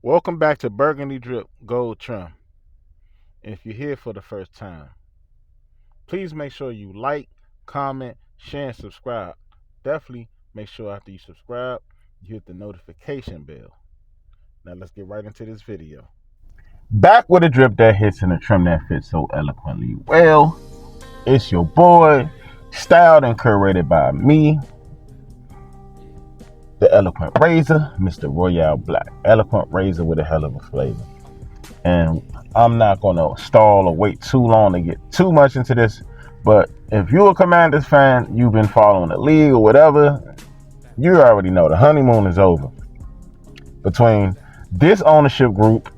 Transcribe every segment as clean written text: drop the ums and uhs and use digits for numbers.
Welcome back to Burgundy Drip Gold Trim. If you're here for the first time, please make sure you like, comment, share, and subscribe. Definitely make sure after you subscribe, you hit the notification bell. Now let's get right into this video. Back with a drip that hits and a trim that fits so eloquently well. It's your boy, styled and curated by me, the Eloquent Razor, Mr. Royale Black. Eloquent Razor with a hell of a flavor. And I'm not going to stall or wait too long to get too much into this. But if you're a Commanders fan, you've been following the league or whatever, you already know the honeymoon is over between this ownership group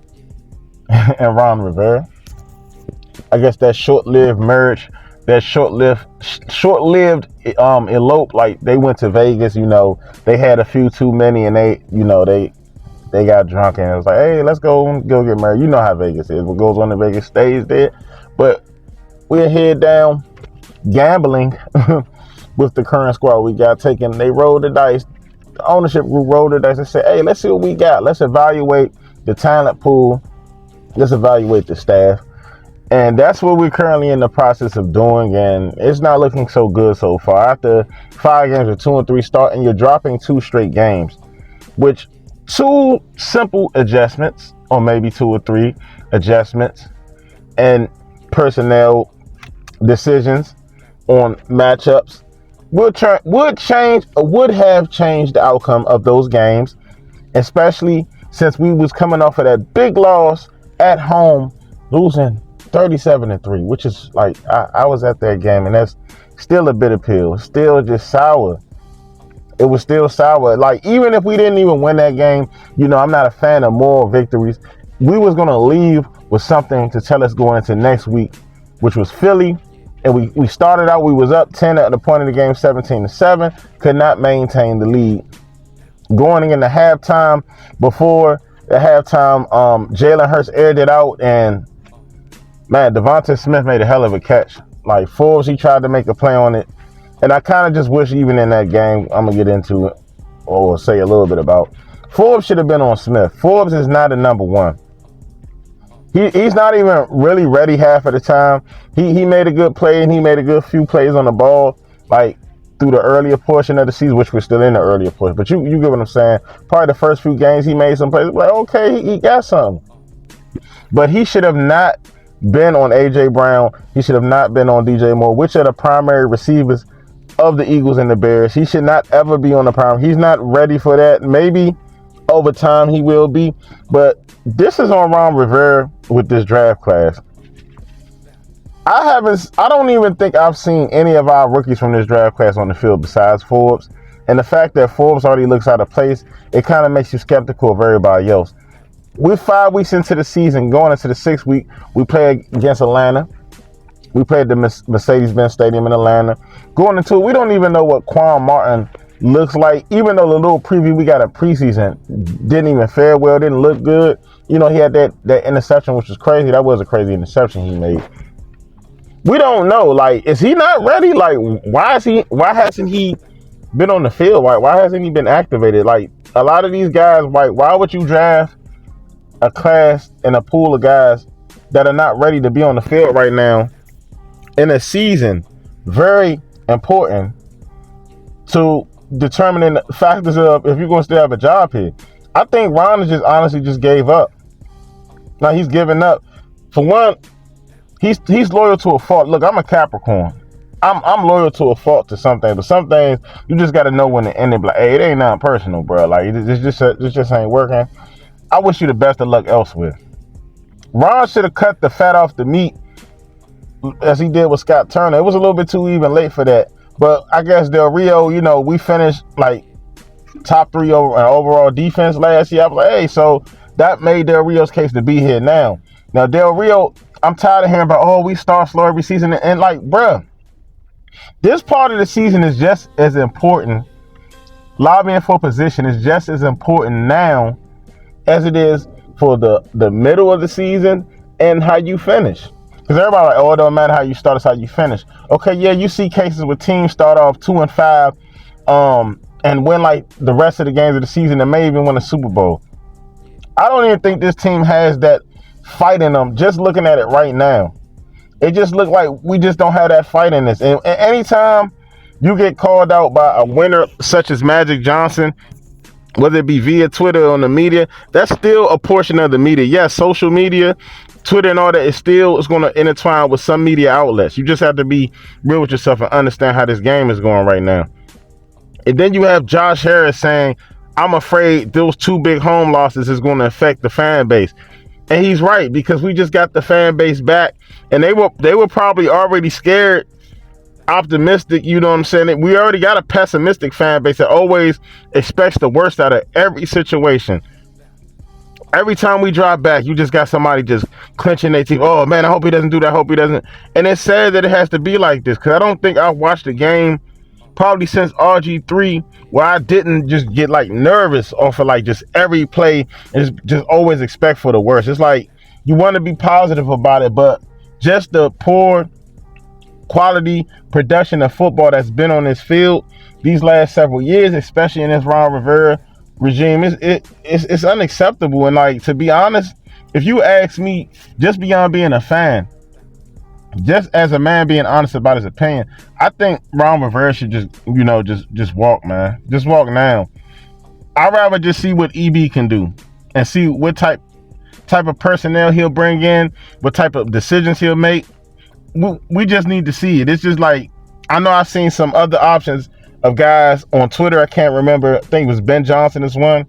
and Ron Rivera. I guess that short-lived merge, that short-lived elope, like they went to Vegas, they had a few too many and they got drunk and it was like, hey, let's go get married. You know how Vegas is. What goes on in Vegas stays there. But we're head down gambling with the current squad we got taken. They rolled the dice. The ownership group rolled the dice and said, hey, let's see what we got. Let's evaluate the talent pool. Let's evaluate the staff. And that's what we're currently in the process of doing. And it's not looking so good so far. After 5 games or 2 or 3 start, and you're dropping 2 straight games, which 2 simple adjustments, or maybe 2 or 3 adjustments, and personnel decisions on matchups would have changed the outcome of those games, especially since we was coming off of that big loss at home, losing 37-3, which is like, I was at that game, and that's still a bitter pill, still just sour. It was still sour. Like, even if we didn't even win that game, I'm not a fan of moral victories. We was going to leave with something to tell us going into next week, which was Philly. And we started out, we was up 10 at the point of the game, 17-7, could not maintain the lead. Going into halftime, before the halftime, Jalen Hurts aired it out, and man, Devonta Smith made a hell of a catch. Like, Forbes, he tried to make a play on it. And I kind of just wish, even in that game, I'm going to get into it or say a little bit about, Forbes should have been on Smith. Forbes is not a number one. He's not even really ready half of the time. He made a good play, and he made a good few plays on the ball, like through the earlier portion of the season, which we're still in the earlier portion. But you get what I'm saying. Probably the first few games he made some plays. Like, okay, he got something. But he should have not been on A.J. Brown. He should have not been on DJ Moore, which are the primary receivers of the Eagles and the Bears. He should not ever be on the prime. He's not ready for that. Maybe over time he will be, but this is on Ron Rivera with this draft class. I don't even think I've seen any of our rookies from this draft class on the field besides Forbes. And the fact that Forbes already looks out of place, it kind of makes you skeptical of everybody else. We're 5 weeks into the season, going into the 6th week. We play against Atlanta. We played the Mercedes-Benz Stadium in Atlanta. Going into it, we don't even know what Quan Martin looks like. Even though the little preview we got at preseason didn't even fare well, didn't look good. He had that interception, which was crazy. That was a crazy interception he made. We don't know. Like, is he not ready? Like, why hasn't he been on the field? Why hasn't he been activated? Like, a lot of these guys, why would you draft a class and a pool of guys that are not ready to be on the field right now in a season very important to determining the factors of if you're going to still have a job here? I think Ron has honestly gave up. Now, he's giving up. For one, he's loyal to a fault. Look, I'm a Capricorn. I'm loyal to a fault to some things, but some things you just got to know when to end it. Like, hey, it ain't nothing personal, bro. Like, this just ain't working. I wish you the best of luck elsewhere. Ron should have cut the fat off the meat as he did with Scott Turner. It was a little bit too even late for that. But I guess Del Rio, we finished like top 3 overall defense last year. I was like, hey, so that made Del Rio's case to be here now. Now, Del Rio, I'm tired of hearing about, we start slow every season. And like, bruh, this part of the season is just as important. Lobbying for position is just as important now as it is for the middle of the season and how you finish. Because everybody like, it don't matter how you start, it's how you finish. Okay, yeah, you see cases where teams start off 2-5, and win like the rest of the games of the season and may even win a Super Bowl. I don't even think this team has that fight in them. Just looking at it right now, it just looked like we just don't have that fight in this. And anytime you get called out by a winner such as Magic Johnson, whether it be via Twitter or on the media, that's still a portion of the media. Yes, social media, Twitter and all that is going to intertwine with some media outlets. You just have to be real with yourself and understand how this game is going right now. And then you have Josh Harris saying, I'm afraid those two big home losses is going to affect the fan base. And he's right, because we just got the fan base back, and they were probably already scared, optimistic, you know what I'm saying? We already got a pessimistic fan base that always expects the worst out of every situation. Every time we drop back, you just got somebody just clenching their teeth. Oh man, I hope he doesn't do that. I hope he doesn't. And it's sad that it has to be like this, because I don't think I've watched a game probably since RG3 where I didn't just get like nervous off of like just every play and just always expect for the worst. It's like you want to be positive about it, but just the poor quality production of football that's been on this field these last several years, especially in this Ron Rivera regime, it's unacceptable. And like, to be honest, if you ask me, just beyond being a fan, just as a man being honest about his opinion, I think Ron Rivera should just walk, man. Just walk now. I'd rather just see what EB can do and see what type of personnel he'll bring in, what type of decisions he'll make. We just need to see it. It's just like, I know I've seen some other options of guys on Twitter. I can't remember. I think it was Ben Johnson is one.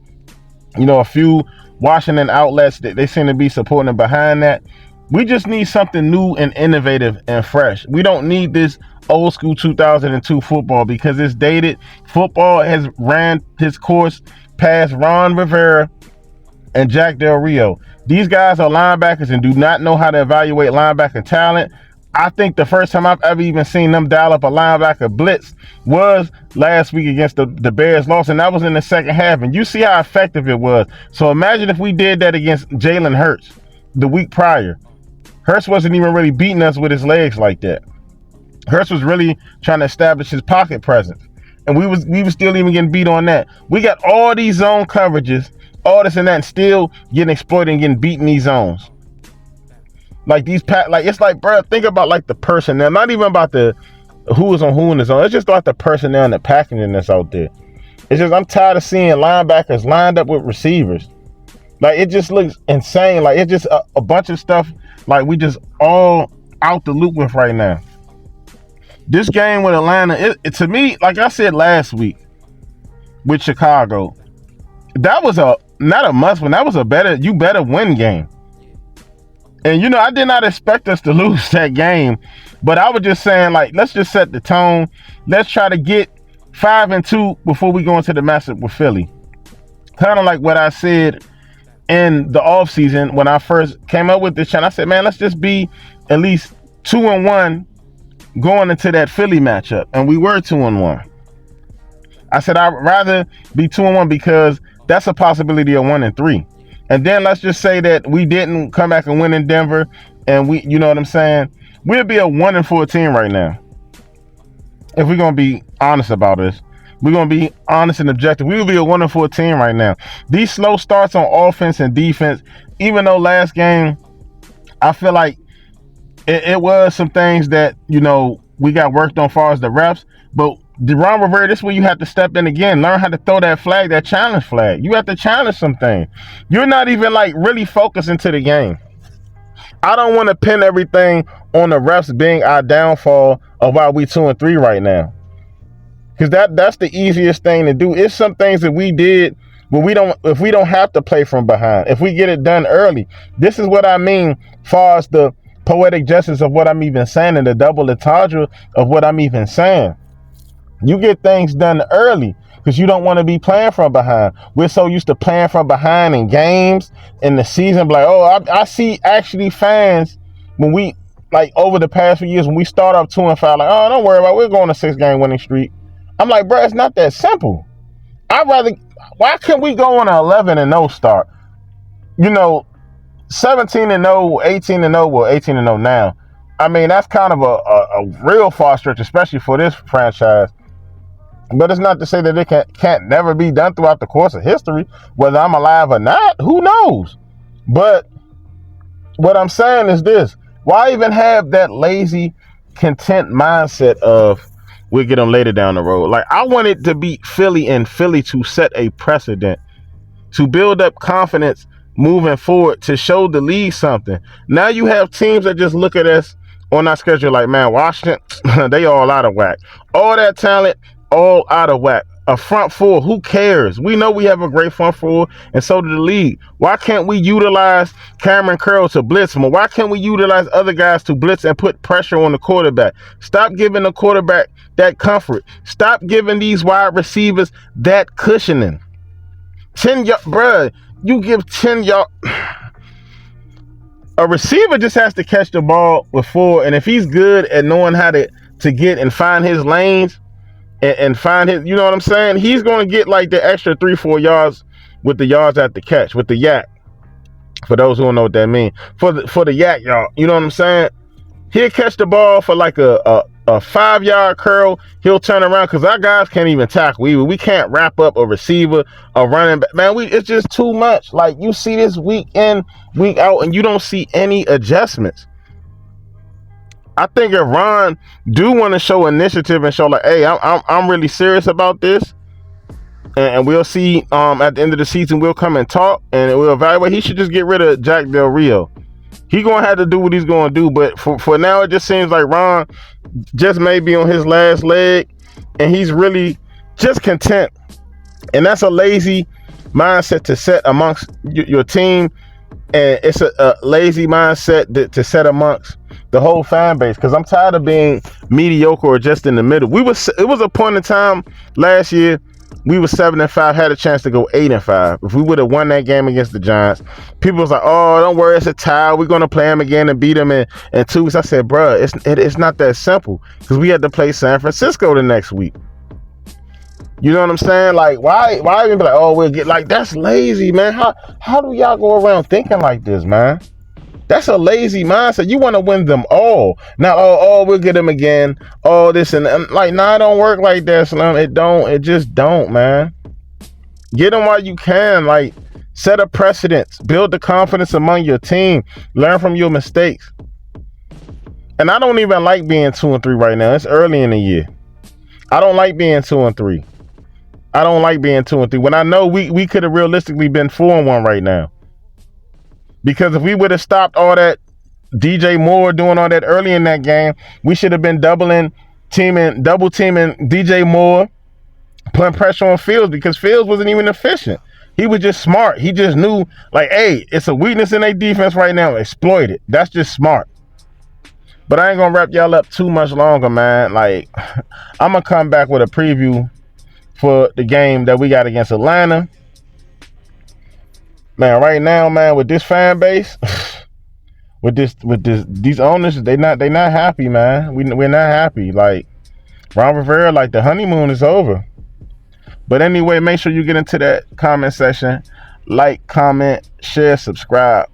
A few Washington outlets that they seem to be supporting him behind that. We just need something new and innovative and fresh. We don't need this old school 2002 football, because it's dated. Football has ran his course past Ron Rivera and Jack Del Rio. These guys are linebackers and do not know how to evaluate linebacker talent. I think the first time I've ever even seen them dial up a linebacker blitz was last week against the Bears loss, and that was in the second half. And you see how effective it was. So imagine if we did that against Jalen Hurts the week prior. Hurts wasn't even really beating us with his legs like that. Hurts was really trying to establish his pocket presence, and we was still even getting beat on that. We got all these zone coverages, all this and that, and still getting exploited and getting beat in these zones. Like it's like, bro, think about like the personnel, not even about the who is on who in the zone. It's just like the personnel and the packaging that's out there. It's just, I'm tired of seeing linebackers lined up with receivers. Like, it just looks insane. Like, it's just a bunch of stuff like we just all out the loop with right now. This game with Atlanta, it to me, like I said last week with Chicago, that was not a must win. That was you better win game. And I did not expect us to lose that game, but I was just saying, like, let's just set the tone. Let's try to get 5-2 before we go into the matchup with Philly. Kind of like what I said in the offseason when I first came up with this channel. I said, man, let's just be at least 2-1 going into that Philly matchup. And we were 2-1. I said, I'd rather be 2-1 because that's a possibility of 1-3. And then let's just say that we didn't come back and win in Denver, and you know what I'm saying? We'll be a 1-4 team right now. If we're going to be honest about this, we're going to be honest and objective. We will be a 1-4 team right now. These slow starts on offense and defense, even though last game, I feel like it was some things that, we got worked on as far as the refs, but Ron Rivera, this is where you have to step in again. Learn how to throw that flag, that challenge flag. You have to challenge something. You're not even like really focused into the game. I don't want to pin everything on the refs being our downfall of why we 2-3 right now. Because that's the easiest thing to do. It's some things that we did where if we don't have to play from behind, if we get it done early. This is what I mean far as the poetic justice of what I'm even saying and the double entendre of what I'm even saying. You get things done early because you don't want to be playing from behind. We're so used to playing from behind in games in the season. Like, I see actually fans when we, like, over the past few years, when we start off 2-5, like, oh, don't worry about it. We're going a 6-game winning streak. I'm like, bro, it's not that simple. Why can't we go on an 11-0 start? 17-0, 18-0, well, 18-0 now. I mean, that's kind of a real far stretch, especially for this franchise. But it's not to say that it can't never be done throughout the course of history. Whether I'm alive or not, who knows? But what I'm saying is this. Why even have that lazy, content mindset of we'll get them later down the road? Like, I want it to be Philly and Philly to set a precedent, to build up confidence moving forward, to show the league something. Now you have teams that just look at us on our schedule like, man, Washington, they all out of whack. All that talent, all out of whack. A front four, who cares? We know we have a great front four, and so do the league. Why can't we utilize Cameron Curl to blitz more? Why can't we utilize other guys to blitz and put pressure on the quarterback? Stop giving the quarterback that comfort. Stop giving these wide receivers that cushioning. 10 yard, bruh, you give 10 yard. A receiver just has to catch the ball with 4, and if he's good at knowing how to get and find his lanes and find his, you know what I'm saying, he's going to get like the extra 3-4 yards with the yards at the catch, with the yak. For those who don't know what that means, for the yak, y'all, you know what I'm saying? He'll catch the ball for like a 5-yard curl. He'll turn around because our guys can't even tackle. We can't wrap up a receiver, a running back. Man, it's just too much. Like, you see this week in, week out, and you don't see any adjustments. I think if Ron do want to show initiative and show like, hey, I'm really serious about this, and we'll see at the end of the season, we'll come and talk and we'll evaluate. He should just get rid of Jack Del Rio. He gonna have to do what he's gonna do, but for now, it just seems like Ron just may be on his last leg, and he's really just content. And that's a lazy mindset to set amongst your team, and it's a lazy mindset to set amongst the whole fan base. Because I'm tired of being mediocre or just in the middle. It was a point in time last year. We were 7-5, had a chance to go 8-5. If we would have won that game against the Giants, people was like, "Oh, don't worry, it's a tie. We're gonna play them again and beat them in 2 weeks." I said, "Bruh, it's not that simple because we had to play San Francisco the next week." You know what I'm saying? Like, why even be like, "Oh, we'll get," like, that's lazy, man. How do y'all go around thinking like this, man? That's a lazy mindset. You want to win them all. Now, we'll get them again. Oh, this and like, nah, it don't work like that, Slim. It just don't, man. Get them while you can. Like, set a precedence. Build the confidence among your team. Learn from your mistakes. And I don't even like being 2-3 right now. It's early in the year. I don't like being 2-3. I don't like being 2-3. When I know we could have realistically been 4-1 right now. Because if we would have stopped all that DJ Moore doing all that early in that game, we should have been double teaming DJ Moore, putting pressure on Fields, because Fields wasn't even efficient. He was just smart. He just knew, like, hey, it's a weakness in their defense right now. Exploit it. That's just smart. But I ain't going to wrap y'all up too much longer, man. Like, I'm going to come back with a preview for the game that we got against Atlanta. Man, right now, man, with this fan base, with these owners, they not happy, man. We're not happy. Like, Ron Rivera, like, the honeymoon is over. But anyway, make sure you get into that comment section. Like, comment, share, subscribe.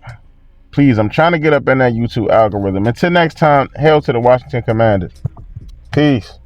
Please, I'm trying to get up in that YouTube algorithm. Until next time, hail to the Washington Commanders. Peace.